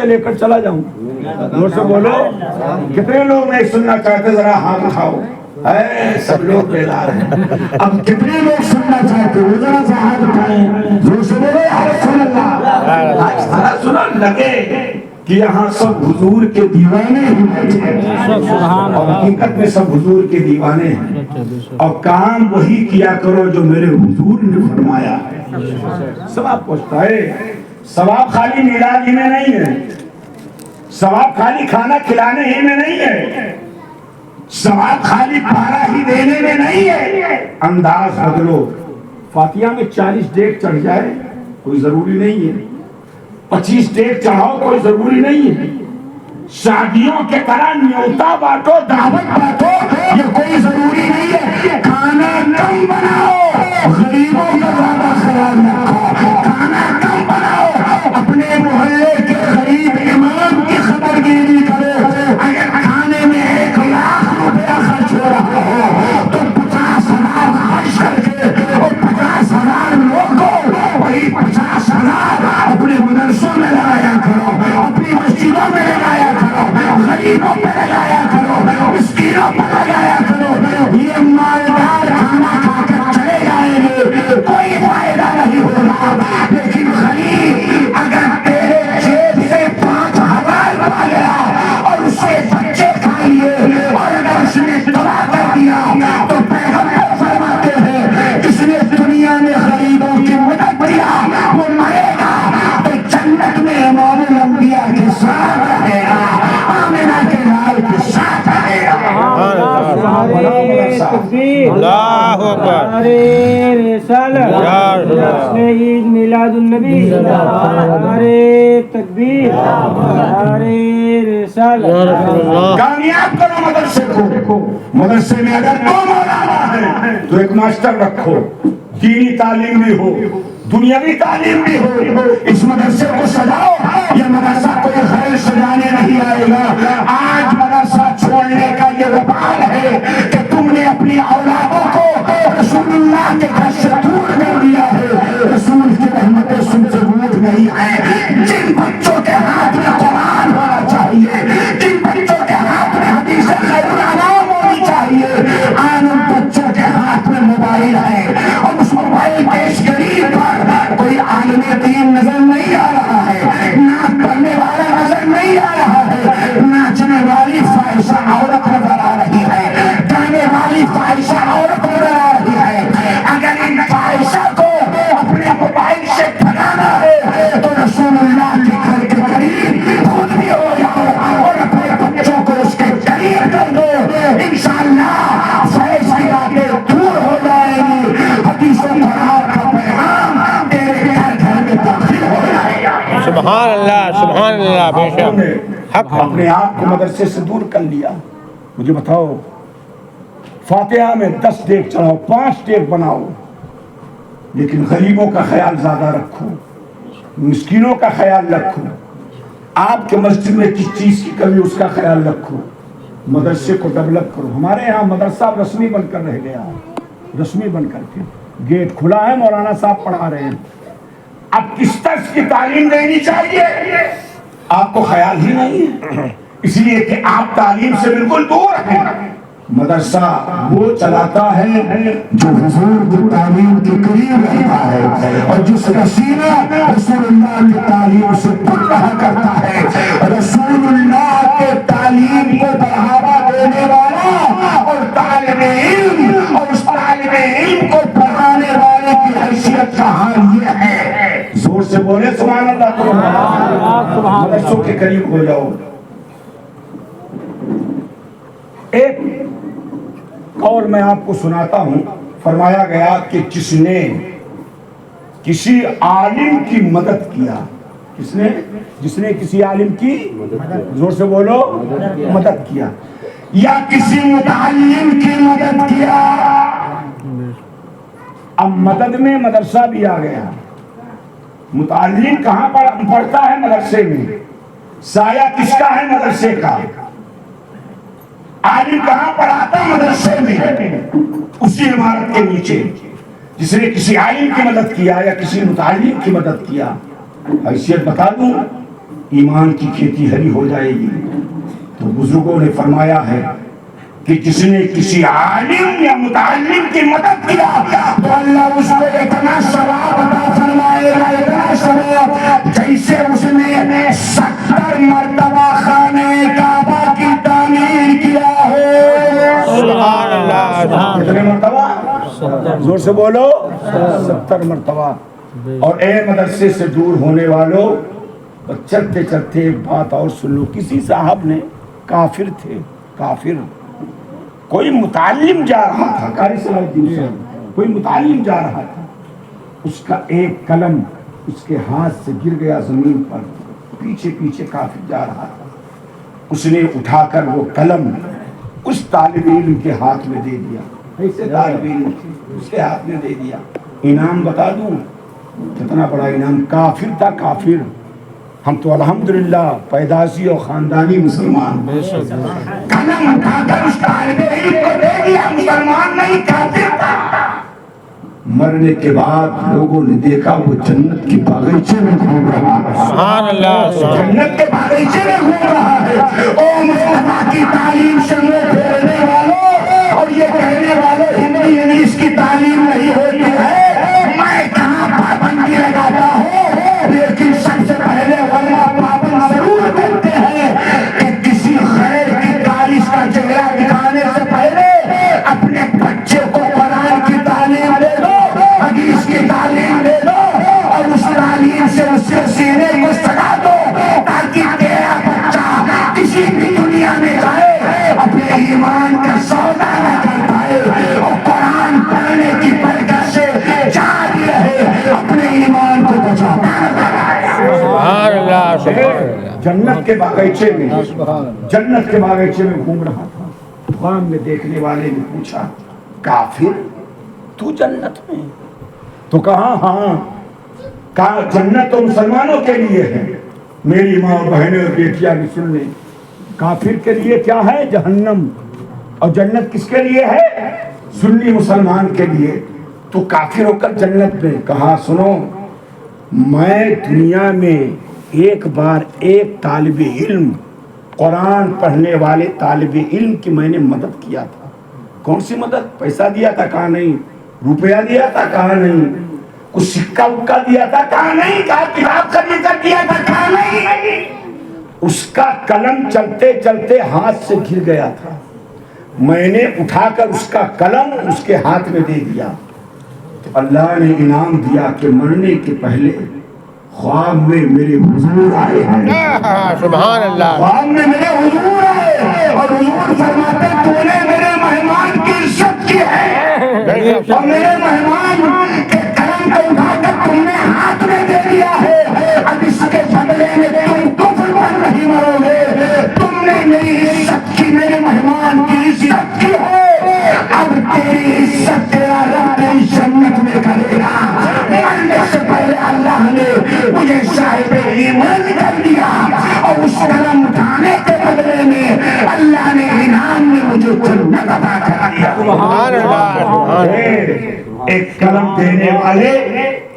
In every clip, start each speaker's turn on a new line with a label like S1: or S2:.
S1: کے لے کر چلا جاؤں؟ زور سے بولو، کتنے لوگ نہیں سننا چاہتے؟ ذرا ہاتھ اٹھاؤ. سب لوگ بیدار ہیں. اب کتنے لوگ سننا چاہتے ہیں؟ ذرا سا ہاتھ اٹھائیں. زور سے بولو یا رسول اللہ. ذرا سنا لگے کہ یہاں سب حضور کے دیوانے ہیں اور حقیقت میں سب حضور کے دیوانے ہیں، اور کام وہی کیا کرو جو میرے حضور نے فرمایا ہے. ثواب پہنچتا ہے. ثواب خالی میلاد ہی میں نہیں ہے، ثواب خالی کھانا کھلانے ہی میں نہیں ہے، ثواب خالی پارا ہی دینے میں نہیں ہے. انداز بدلو. فاتحہ میں 40 ڈیگ چڑھ جائے کوئی ضروری نہیں ہے، 25 ڈیگ چڑھاؤ کوئی ضروری نہیں ہے. شادیوں کے طرح نیوتا بانٹو، دعوت بانٹو، یہ کوئی ضروری نہیں ہے. کھانا کم بناؤ، غریبوں کا زیادہ خیال رکھو. کھانا کم بناؤ، اپنے محلے کے غریب امام کی خبر گیری کرو. اگر کھانے میں 1 لاکھ روپیہ خرچ ہو رہا ہو تو 50,000 خرچ کر کے اور 50,000 لوگ کو وہی 50,000 اپنے مدرسوں میں لگایا کرو، اپنی مسجدوں میں لگایا کرو، غریبوں پہ لگایا کرو، مسکینوں پہ لگایا کرو. یہ مالدار کھانا کھا کر چلے جائیں گے، کوئی فائدہ نہیں ہوگا. لیکن غریب اگر تیرے جیب سے 5,000 لگا گیا اور اس سے بچے کھا لیے اور اگر اس نے تباہ کر دیا تو پیغمبر فرماتے ہیں جس نے دنیا میں غریبوں کی مدد کیا وہ مرے گا تو جنت میں امام الانبیاء کے ساتھ رہے گا، آمنہ کے لال کے ساتھ رہے گا.
S2: اللہ اکبر.
S3: نعرے رسالت، نعرے میلاد النبی، نعرے تکبیر، نعرے رسالت.
S1: کامیاب کرو مدرسے کو. مدرسے میں اگر 2 مولانا ہیں تو 1 ماسٹر رکھو، دینی تعلیم بھی ہو، دنیاوی تعلیم بھی ہو. اس مدرسے کو سجاؤ. یہ مدرسہ کوئی خیر سجانے نہیں آئے گا. آج مدرسہ چھوڑنے کا یہ وبال ہے کہ تم نے اپنی اولادوں کو رسول اللہ کے گھر سے دور کر دیا ہے. رسول کی رحمتیں سن سے دور نہیں ہے. جن بچوں کے ہاتھ میں قرآن ہونا چاہیے، جن بچوں کے ہاتھ میں حدیث خیر الانام ہونی چاہیے، آج ان بچوں کے ہاتھ میں موبائل ہے اور اس موبائل کے اسکرین پر کوئی عالم دین نظر نہیں آ رہا ہے، نعت پڑھنے والا نظر نہیں آ رہا ہے، ناچنے والی فاحشہ عورت نظر آ رہی ہے، گانے والی فاحشہ عورت نظر آ رہی ہے. اگر ان فاحشہ کو اپنے موبائل سے بھگانا ہے تو رسول اللہ کے گھر کے قریب خود بھی ہو جاؤ اور اپنے بچوں کو اس کے قریب کر دو. انشاءاللہ فیض کی باتیں دور ہو جائیں گی، حدیث و قرآن کا پیغام تیرے گھر میں داخل ہو جائے گا.
S2: سبحان اللہ، سبحان اللہ. بے شک حق.
S1: اپنے آپ کو مدرسے سے دور کر لیا. مجھے بتاؤ، فاتحہ میں 10 ڈیگ چڑھاؤ، 5 ڈیگ بناؤ، لیکن غریبوں کا خیال زیادہ رکھو، مسکینوں کا خیال رکھو. آپ کے مسجد میں کس چیز کی کمی اس کا خیال رکھو. مدرسے کو ڈیولپ کرو. ہمارے یہاں مدرسہ رسمی بن کر رہ گیا، رسمی بن کر کے گیٹ کھلا ہے، مولانا صاحب پڑھا رہے ہیں. اب کس طرح کی تعلیم دینی چاہیے آپ کو خیال ہی نہیں ہے، اس لیے کہ آپ تعلیم سے بالکل دور ہیں. مدرسہ وہ چلاتا ہے جو حضور کی تعلیم کے قریب رہتا ہے اور جس کا سینہ رسول اللہ کی تعلیم سے پر رہا کرتا ہے. رسول اللہ کے تعلیم کو بڑھاوا دینے والا اور طالب علم اور اس طالب علم کو پڑھانے والے کی حیثیت کا حال یہ ہے. زور سے بولے سبحان اللہ. مدرسوں کے قریب ہو جاؤ. ایک اور میں آپ کو سناتا ہوں. فرمایا گیا کہ جس نے کسی عالم کی مدد کیا، جس نے کسی عالم کی زور سے بولو مدد کیا، یا کسی متعلم کی مدد کیا. اب مدد میں مدرسہ بھی آ گیا. متعلم کہاں پڑھتا ہے؟ مدرسے میں. سایہ کس کا ہے؟ مدرسے کا. عالم کہاں پڑھاتا؟ مدرسے میں، اسی عمارت کے نیچے. جس نے کسی عالم کی مدد کیا یا کسی متعلم کی مدد کیا، حیثیت بتا دوں، ایمان کی کھیتی ہری ہو جائے گی۔ تو بزرگوں نے فرمایا ہے کہ جس نے کسی عالم یا متعلم کی مدد کیا تو اللہ اس کو اتنا ثواب عطا فرمائے گا، اتنا ثواب جیسے اس نے 70 مرتبہ خانہ کعبہ کی تعمیر کیا ہو۔
S2: سبحان اللہ۔
S1: کتنے مرتبہ؟ زور سے بولو، 70 مرتبہ۔ اور اے مدرسے سے دور ہونے والوں، چلتے چلتے ایک بات اور سن لو۔ کسی صاحب نے، کافر تھے، کافر، کوئی متعلم جا رہا تھا، قاری صلاح الدین صاحب، کوئی متعلم جا رہا تھا، اس کا ایک قلم اس کے ہاتھ سے گر گیا زمین پر، پیچھے پیچھے کافر جا رہا تھا، اس نے اٹھا کر وہ قلم اس طالب علم کے ہاتھ میں دے دیا، ایسے طالب علم اس کے ہاتھ میں دے دیا۔ انعام بتا دوں کتنا بڑا انعام، کافر تھا، کافر۔ ہم تو الحمدللہ پیدائشی اور خاندانی مسلمان، قلم اٹھا کر اس طالب علم کو دے دیا، مسلمان نہیں، کافر تھا۔ مرنے کے بعد لوگوں نے دیکھا وہ جنت کے باغیچے میں گھوم رہا ہے،
S2: سبحان اللہ۔
S1: جنت کے باغیچے میں گھوم رہا ہے۔ او مصطفیٰ کی تعلیم سے منہ پھیرنے والوں اور یہ کہنے والوں ہندی انگلش کی تعلیم نہیں ہوتی ہے، میں کہاں پابندی لگاتا ہوں، لیکن سب سے پہلے علماء پابند ضرور کرتے ہیں کہ کسی خیر کی کالج کا چہرہ دکھانے سے پہلے اپنے بچے کو قرآن کی تعلیم دے دو، حدیث کی تعلیم دے دو، اور اس تعلیم سے اس کے سینے کو سجا دو، تاکہ تیرا بچہ کسی بھی دنیا میں جائے اپنے ایمان کا سودا نہ کر پائے، اور قرآن پڑھنے کی برکت سے جاری رہے، اپنے ایمان کو بچاتا رہے۔
S2: سبحان اللہ، سبحان اللہ۔
S1: جنت کے باغیچے میں، جنت کے باغیچے میں گھوم رہا تھا، خواب میں دیکھنے والے نے پوچھا، کافر تو جنت میں؟ تو کہا ہاں، کہا جنت تو مسلمانوں کے لیے ہے، میری ماں اور بہنیں اور بیٹیاں بھی سن لیں، کافر کے لیے کیا ہے؟ جہنم، اور جنت کس کے لیے ہے؟ سنی مسلمان کے لیے۔ تو کافر ہو کر جنت میں؟ کہا سنو، میں دنیا میں ایک بار ایک طالب علم، قرآن پڑھنے والے طالب علم کی میں نے مدد کیا تھا۔ کون سی مدد؟ پیسہ دیا تھا؟ کہا نہیں۔ روپیہ دیا تھا؟ کہا نہیں۔ کچھ سکہ وکا دیا تھا؟ کہا نہیں۔ کہا کتاب خرید کر دیا تھا؟ کہا نہیں۔ اس کا قلم چلتے چلتے ہاتھ سے گر گیا تھا، میں نے اٹھا کر اس کا قلم اس کے ہاتھ میں دے دیا، تو اللہ نے انعام دیا کہ مرنے کے پہلے خواب میں میرے حضور آئے ہیں،
S2: سبحان اللہ۔
S1: خواب میں میرے حضور آئے اور حضور فرماتے تو نے میرے مہمان کی عزت کی ہے، اور میرے مہمان کے قلم کو اٹھا کر تم نے ہاتھ میں دے دیا ہے، اب اس کے بدلے میں تم کفر پر نہیں مرو گے، تم نے میری عزت کی، میرے مہمان کی عزت کی ہے، اب تیری عزت تیرا رب تیری جنت میں کرے گا۔ مرنے سے پہلے اللہ نے مجھے صاحب ایمان کر دیا، اور اس قلم اٹھانے کے بدلے میں اللہ نے انعام میں مجھے جنت عطا کر دیا۔
S2: سبحان اللہ۔
S1: ایک قلم دینے والے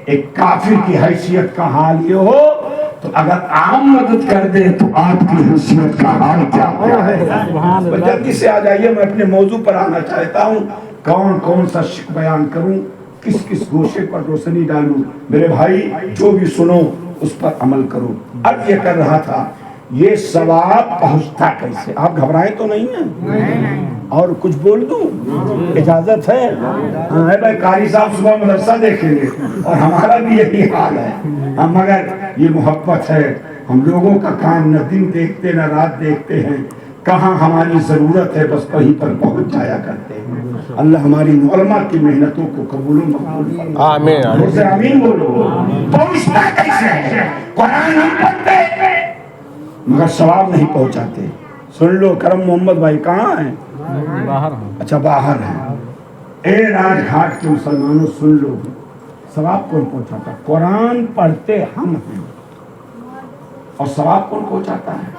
S1: ایک کافر کی حیثیت کا حال یہ ہو تو اگر عام مدد کر دے تو آپ کی حیثیت کا حال کیا ہے؟ جلدی سے آ جائیے، میں اپنے موضوع پر آنا چاہتا ہوں، کون کون سا شک بیان کروں، کس کس گوشے پر روشنی ڈالوں۔ میرے بھائی جو بھی سنو اس پر عمل کرو۔ اب یہ کر رہا تھا، یہ ثواب پہنچتا کیسے؟ آپ گھبرائے تو نہیں ہیں؟ اور کچھ بول دوں؟ اجازت ہے؟ ہاں بھائی، قاری صاحب صبح مدرسہ دیکھیں گے اور ہمارا بھی یہی حال ہے، مگر یہ محبت ہے، ہم لوگوں کا کام نہ دن دیکھتے نہ رات دیکھتے ہیں، کہاں ہماری ضرورت ہے بس وہیں پر پہنچ جایا کرتے ہیں۔ اللہ ہماری علماء کی محنتوں کو قبول و مقبول فرمائے۔
S2: آمین۔
S1: اسے آمین بولو۔ پہنچتا کیسے ہے؟ قرآن ہم پڑھتے مگر ثواب نہیں پہنچاتے۔ سن لو، کرم محمد بھائی کہاں ہیں؟ اچھا باہر ہیں۔ اے راج گھاٹ کے مسلمانوں سن لو، ثواب کون پہنچاتا؟ قرآن پڑھتے ہم ہیں، اور ثواب کون پہنچاتا ہے؟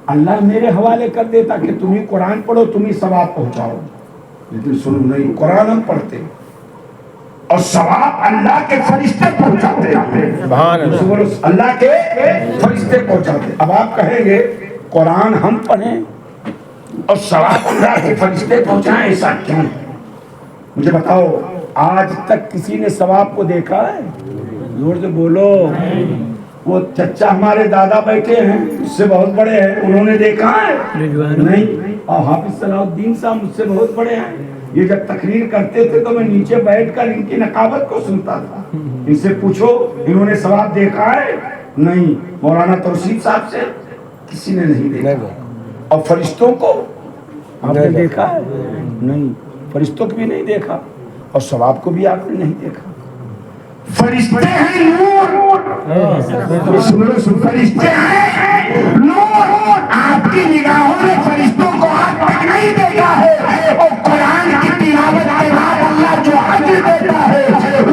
S1: اللہ میرے حوالے کر دیتا کہ تم ہی قرآن پڑھو، تم ہی ثواب پہنچاؤ، لیکن سنو نہیں، قرآن ہم پڑھتے اور ثواب اللہ کے فرشتے پہنچاتے ہیں.
S2: سبحان اللہ.
S1: اللہ کے فرشتے پہنچاتے. اب آپ کہیں گے قرآن ہم پڑھیں اور ثواب اللہ کے فرشتے پہنچائیں، ایسا کیوں؟ مجھے بتاؤ آج تک کسی نے ثواب کو دیکھا ہے؟ زور سے بولو. وہ چچا ہمارے دادا بیٹھے ہیں، اس سے بہت بڑے ہیں، انہوں نے دیکھا ہے؟ نہیں. اور حافظ صلاح الدین صاحب مجھ سے بہت بڑے ہیں، یہ جب تقریر کرتے تھے تو میں نیچے بیٹھ کر ان کی نقابت کو سنتا تھا. ان سے پوچھو انہوں نے ثواب دیکھا ہے؟ نہیں. مولانا توصیف صاحب سے کسی نے نہیں دیکھا. اور فرشتوں کو آپ نے دیکھا ہے؟ نہیں. فرشتوں کو بھی نہیں دیکھا اور ثواب کو بھی آپ نے نہیں دیکھا. فرشتے ہیں نور، فرشتے ہیں نور. آپ کی نگاہوں نے فرشتوں کو آج تک نہیں دیکھا ہے. اور قرآن کی تلاوت کے بعد اللہ جو اجر دیتا ہے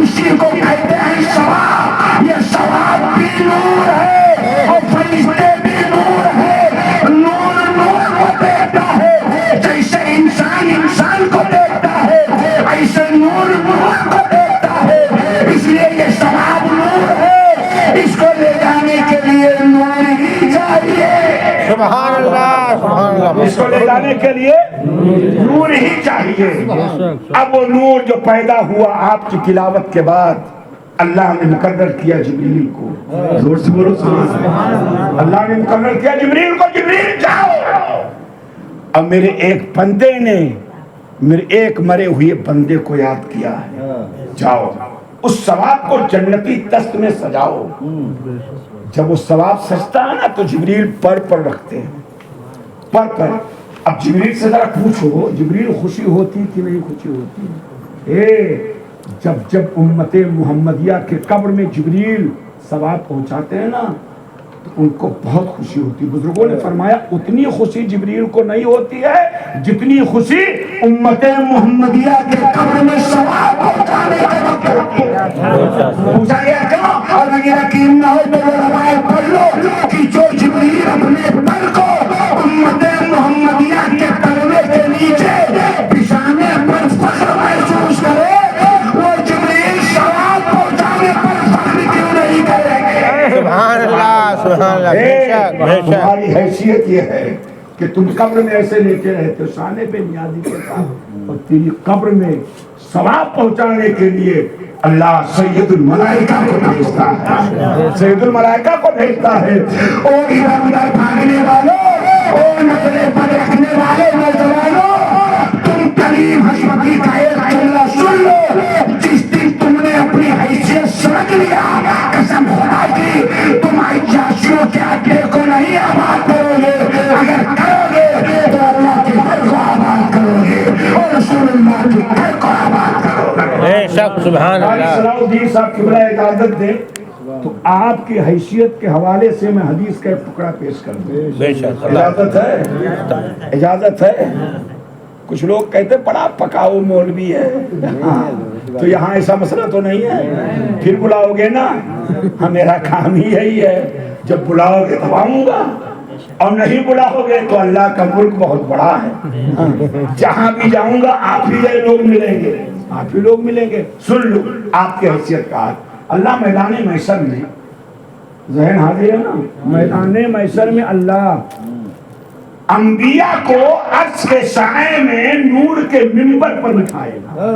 S1: اسی کو کہتے ہیں ثواب. یہ ثواب بھی نور ہے اور فرشتے بھی نور ہے. نور نور کو دیتا ہے، جیسے انسان انسان کو دیتا ہے ایسے نور نور کو دیتا ہے. اس لیے یہ ثواب نور ہے، اس کو لے جانے کے لیے نور ہی چاہیے.
S2: سبحان اللہ. سبحان اللہ.
S1: اس کو لے جانے کے لیے نور ہی چاہیے. اب وہ نور جو پیدا ہوا آپ کی تلاوت کے بعد اللہ نے مقرر کیا جبریل کو. زور سے بولو سبحان اللہ. اللہ نے مقرر کیا جبریل کو، جبریل جاؤ. اب میرے ایک بندے نے میرے ایک مرے ہوئے بندے کو یاد کیا ہے، جاؤ اس ثواب کو جنتی دست میں سجاؤ. جب وہ ثواب سجتا ہے نا تو جبریل پر رکھتے ہیں، پر. اب جبریل سے ذرا پوچھو جبریل خوشی ہوتی کہ نہیں خوشی ہوتی؟ جب امت محمدیہ کے قبر میں جبریل ثواب پہنچاتے ہیں نا تو ان کو بہت خوشی ہوتی. بزرگوں نے فرمایا اتنی خوشی جبریل کو نہیں ہوتی ہے جتنی خوشی امت محمدیہ کے قبر میں ثواب پہنچانے کے وقت ہوتی ہے. پوچھا گیا کیوں؟ اور اگر یقین نہ ہو تو وہ روایت پڑھ لو کہ جو جبریل اپنے پر کو امت محمدیہ کے تلوے کے نیچے بچھانے پر فخر محسوس کرے وہ جبریل ثواب پہنچانے پر فخر کیوں نہیں کریں گے؟
S2: سبحان اللہ. سبحان اللہ. بے شک بے شک.
S1: تمہاری حیثیت یہ ہے کہ تم قبر میں ایسے لیتے رہتے ہو شانے پہ نیازی کے ساتھ، اور تیری قبر میں ثواب پہنچانے کے لیے اللہ سید الملائکہ کو بھیجتا ہے. سید الملائکہ کو بھیجتا ہے. او ادھر ادھر بھاگنے والوں، او نظریں پر رکھنے والے نوجوانوں، تم کریم حشمتی کا ایک جملہ سن لو. جس دن تم نے اپنی حیثیت سمجھ لیا قسم خدا کی تم عیاشیوں کے اڈے کو نہیں آباد کرو گے. اگر کرو گے تو اللہ کے گھر کو آباد کرو گے اور رسول اللہ کے گھر کو آباد کرو گے.
S2: بے شک. سبحان اللہ.
S1: صلاح الدین صاحب قبلہ اجازت دیں تو آپ کی حیثیت کے حوالے سے میں حدیث کا ایک ٹکڑا پیش کر دوں.
S2: بے شک.
S1: اجازت ہے؟ اجازت ہے؟ کچھ لوگ کہتے بڑا پکاؤ مولوی ہے. تو یہاں ایسا مسئلہ تو نہیں ہے. پھر بلاؤ گے نا؟ ہاں میرا کام ہی یہی ہے، جب بلاؤ گے تو آؤں گا اور نہیں بلاؤ گے تو اللہ کا ملک بہت بڑا ہے، جہاں بھی جاؤں گا آپ ہی لوگ ملیں گے، آپ ہی لوگ ملیں گے. سن لو آپ کی حیثیت کا اللہ میدان محشر میں، ذہن حاضر ہے نا، میدان محشر میں اللہ انبیاء کو عرش کے سائے میں نور کے منبر پر بٹھائے گا.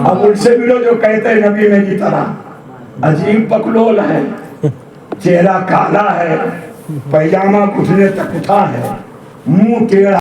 S1: اب ان سے ملو جو کہتے ہیں نبی میری طرح عجیب پکلول ہے، چہرہ کالا ہے، پیجامہ گھٹنے تک اٹھا ہے، منہ ٹیڑھا